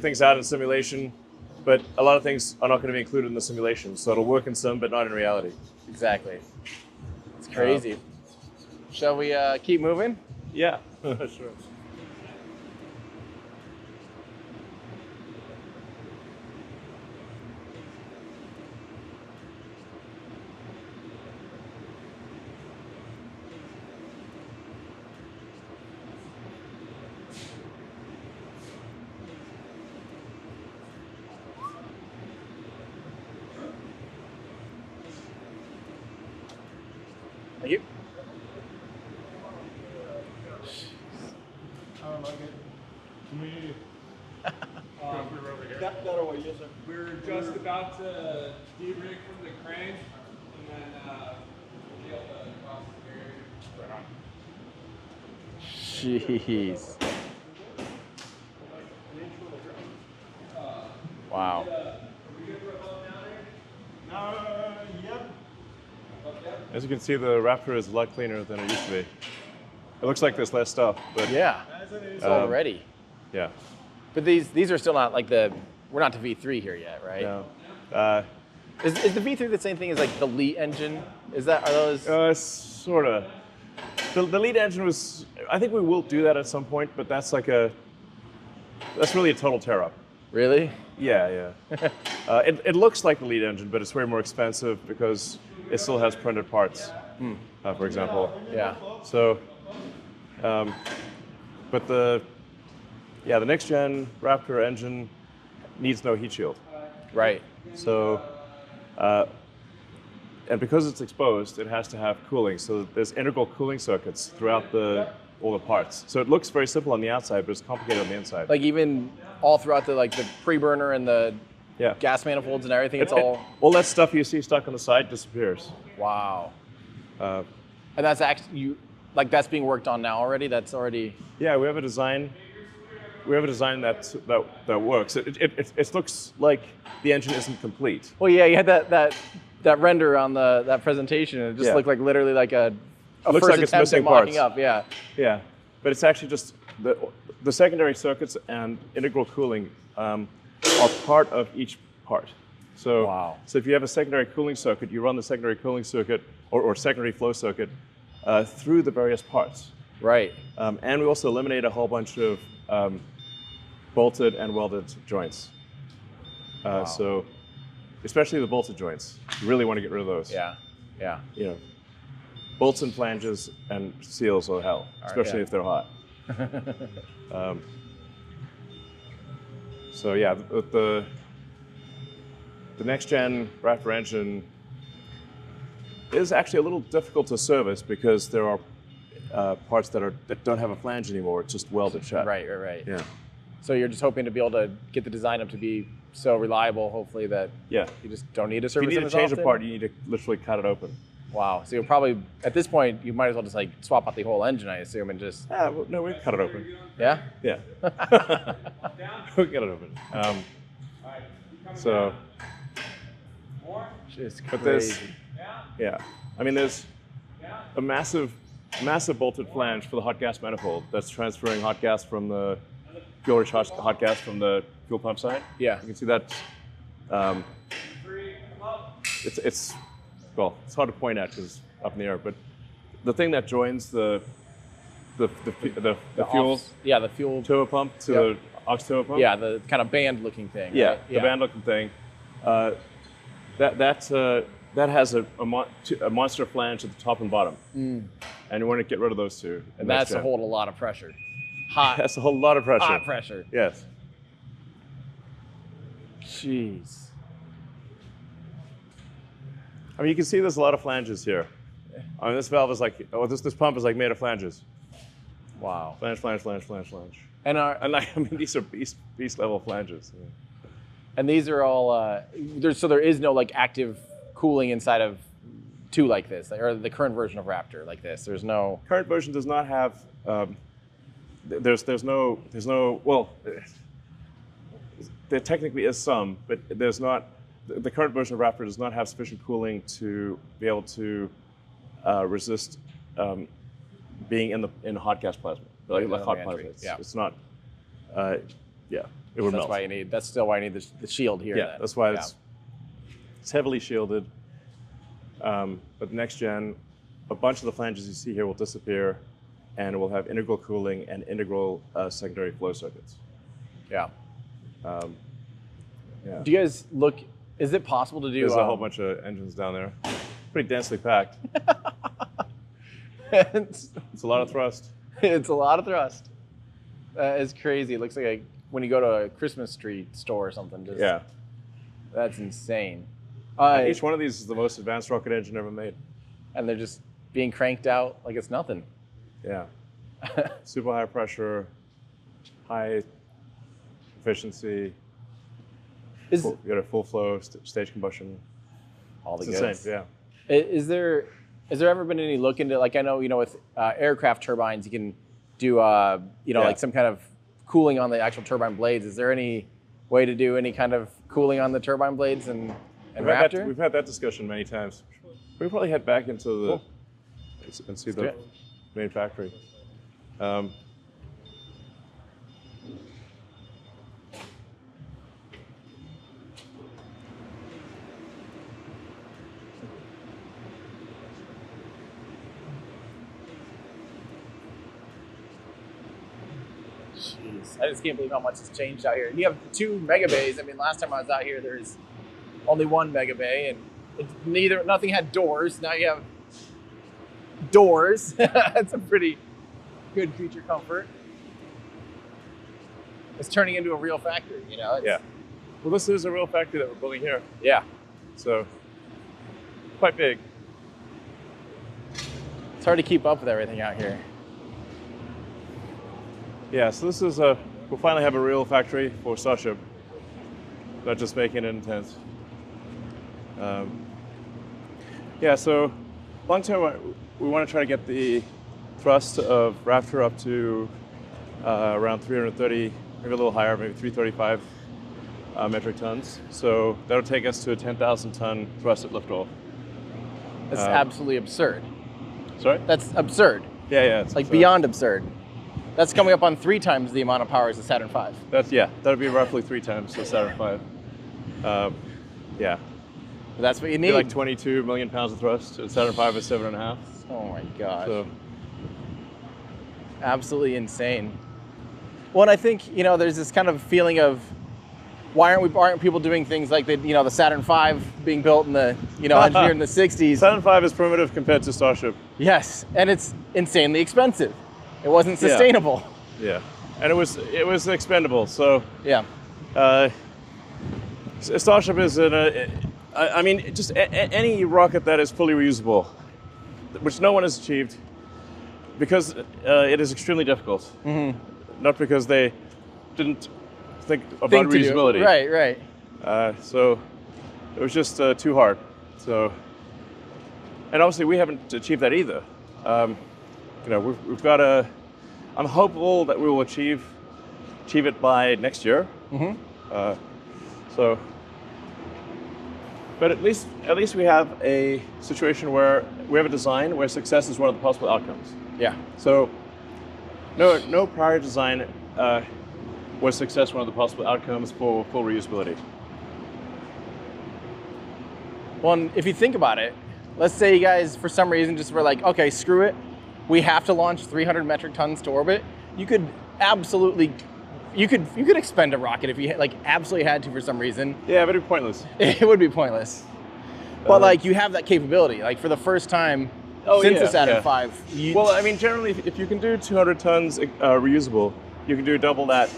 things out in simulation, but a lot of things are not going to be included in the simulation. So it'll work in sim, but not in reality. Exactly. It's crazy. Shall we keep moving? Yeah, sure. Thank you. I don't like it. Me. That way, yes, sir. We're just about to de-rig from the crane and then be able to cross the barrier. Right on. Jeez. Wow. Yep. As you can see, the Raptor is a lot cleaner than it used to be. It looks like there's less stuff, but Yeah. As it is. It's already. yeah. But these are still not like we're not to V3 here yet, right? No. Is the V3 the same thing as like the LEAT engine? Are those? Sort of. The lead engine was, I think we will do that at some point, but that's really a total tear up. Really? Yeah. It looks like the lead engine, but it's way more expensive because it still has printed parts, for example. Yeah. So, but the next gen Raptor engine needs no heat shield. Right. So, and because it's exposed, it has to have cooling. So there's integral cooling circuits throughout all the parts. So it looks very simple on the outside, but it's complicated on the inside. Like even all throughout the pre-burner and the yeah. gas manifolds and everything, it's all. All that stuff you see stuck on the side disappears. Wow. Uh, And that's actually that's being worked on now already. That's already. Yeah, we have a design. That works. It looks like the engine isn't complete. Well, yeah, you had that render on that presentation. It just Yeah. looked like literally like a looks first like it's attempt missing at mocking parts. up. Yeah. Yeah, but it's actually just the secondary circuits and integral cooling are part of each part. So, Wow. So if you have a secondary cooling circuit, you run the secondary cooling circuit or secondary flow circuit through the various parts. Right. And we also eliminate a whole bunch of bolted and welded joints. So, especially the bolted joints, you really want to get rid of those. Yeah. Yeah. You know, bolts and flanges and seals are hell, especially yeah. if they're hot. So yeah, the next gen Raptor engine is actually a little difficult to service because there are parts that don't have a flange anymore. It's just welded shut. Right. Yeah. So you're just hoping to be able to get the design up to be so reliable, hopefully, that Yeah. you just don't need to If you service need it to as change a often? part, you need to literally cut it open. Wow. So you'll probably, at this point, you might as well just like swap out the whole engine, I assume, and just, No, we can cut it open. yeah? Yeah. We can cut it open. So, Just but there's, crazy. yeah. I mean, there's a massive bolted flange for the hot gas manifold that's transferring hot gas from the fuel-rich hot gas from the fuel pump side. Yeah. You can see that. It's hard to point at because it's up in the air, but the thing that joins the fuel Off- yeah, the fuel. turbo pump to Yep. the aux turbo pump. Yeah, the kind of band-looking thing. Yeah, right? the band-looking thing. That has a monster flange at the top and bottom, and you want to get rid of those two. And that's to hold a lot of pressure. Hot, That's a whole lot of pressure. hot pressure. Yes. Jeez. I mean, you can see there's a lot of flanges here. I mean, this valve is like, this pump is like made of flanges. Wow. Flange. And And like, I mean, these are beast level flanges. and these are all there is no like active cooling inside of two like this, or the current version of Raptor like this. There's no. Current version does not have. There's no. Well, there technically is some, but there's not. The current version of Raptor does not have sufficient cooling to be able to resist being in hot gas plasma, like hot plasma. Yeah. It's not. Yeah, it would That's melt. why you need. That's still why you need the shield here. Yeah, then. that's why Yeah. it's heavily shielded. But next gen, a bunch of the flanges you see here will disappear, and it will have integral cooling and integral secondary flow circuits. Yeah. Yeah. Do you guys look? Is it possible to do? There's a whole bunch of engines down there. Pretty densely packed. it's It's a lot of thrust. a lot of thrust. It's crazy. It looks like when you go to a Christmas tree store or something. Just, Yeah. That's insane. Each one of these is the most advanced rocket engine ever made. And they're just being cranked out like it's nothing. Yeah. Super high pressure, high efficiency. Is You got a full flow stage combustion. all the It's goods. insane. Yeah. Is there ever been any look into, like, I know, with aircraft turbines you can do Yeah. like some kind of cooling on the actual turbine blades. Is there any way to do any kind of cooling on the turbine blades and Raptor? We've had that discussion many times. We probably head back into the Cool. and see do the it. main factory. Jeez, I just can't believe how much has changed out here. And you have 2 mega bays. I mean, last time I was out here, there's only 1 mega bay, and nothing had doors. Now you have doors. That's a pretty good feature comfort. It's turning into a real factory, It's, Yeah. Well, this is a real factory that we're building here, Yeah. so quite big. It's hard to keep up with everything out here. Yeah. So this is we'll finally have a real factory for Starship, not just making it intense. Yeah. So long term, we want to try to get the thrust of Raptor up to around 330, maybe a little higher, maybe 335 metric tons. So that'll take us to a 10,000 ton thrust at liftoff. That's absolutely absurd. Sorry? That's absurd. Yeah, yeah. It's Like beyond absurd. That's coming up on 3 times the amount of power as the Saturn V. That'll be roughly 3 times the Saturn V. Yeah. But that's what you Be need. like 22 million pounds of thrust. The Saturn V is 7.5. Oh my gosh. So Absolutely insane. Well, and I think, there's this kind of feeling of why aren't people doing things like the Saturn V being built in the, engineered in the 60s. Saturn V is primitive compared to Starship. Yes, and it's insanely expensive. It wasn't sustainable. Yeah. And it was expendable. So Yeah. Starship is just any rocket that is fully reusable, which no one has achieved, because it is extremely difficult. Mm-hmm. Not because they didn't think about reusability. Right. So it was just too hard. So, and obviously we haven't achieved that either. We've got I'm hopeful that we will achieve it by next year. Mm-hmm. But at least we have a situation where we have a design where success is one of the possible outcomes. Yeah. So no prior design was success one of the possible outcomes for full reusability. Well, and if you think about it, let's say you guys, for some reason, just were like, okay, screw it. We have to launch 300 metric tons to orbit. You could absolutely, you could expend a rocket if you absolutely had to for some reason. Yeah, but it'd be pointless. It would be pointless. But you have that capability. Like for the first time since the Saturn V. Well, I mean, generally, if you can do 200 tons reusable, you can do double that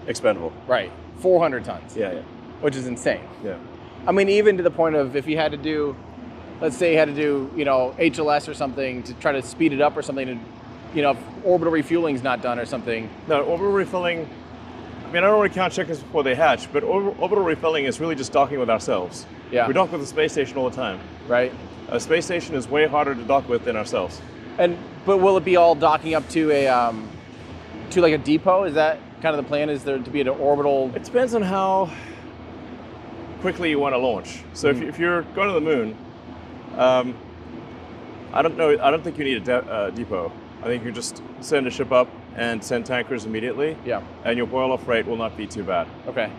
expendable. Right, 400 tons. Yeah. Which is insane. Yeah. I mean, even to the point of if you had to do, let's say you had to do, HLS or something to try to speed it up or something, if orbital refueling's not done or something. No, orbital refilling, I don't want to count chickens before they hatch, but orbital refilling is really just docking with ourselves. Yeah. We dock with the space station all the time. Right. A space station is way harder to dock with than ourselves. But will it be all docking up to a depot? Is that kind of the plan? Is there to be an orbital? It depends on how quickly you want to launch. So if you're going to the moon, I don't think you need a depot. I think you just send a ship up, and send tankers immediately. Yeah. And your boil-off rate will not be too bad. Okay.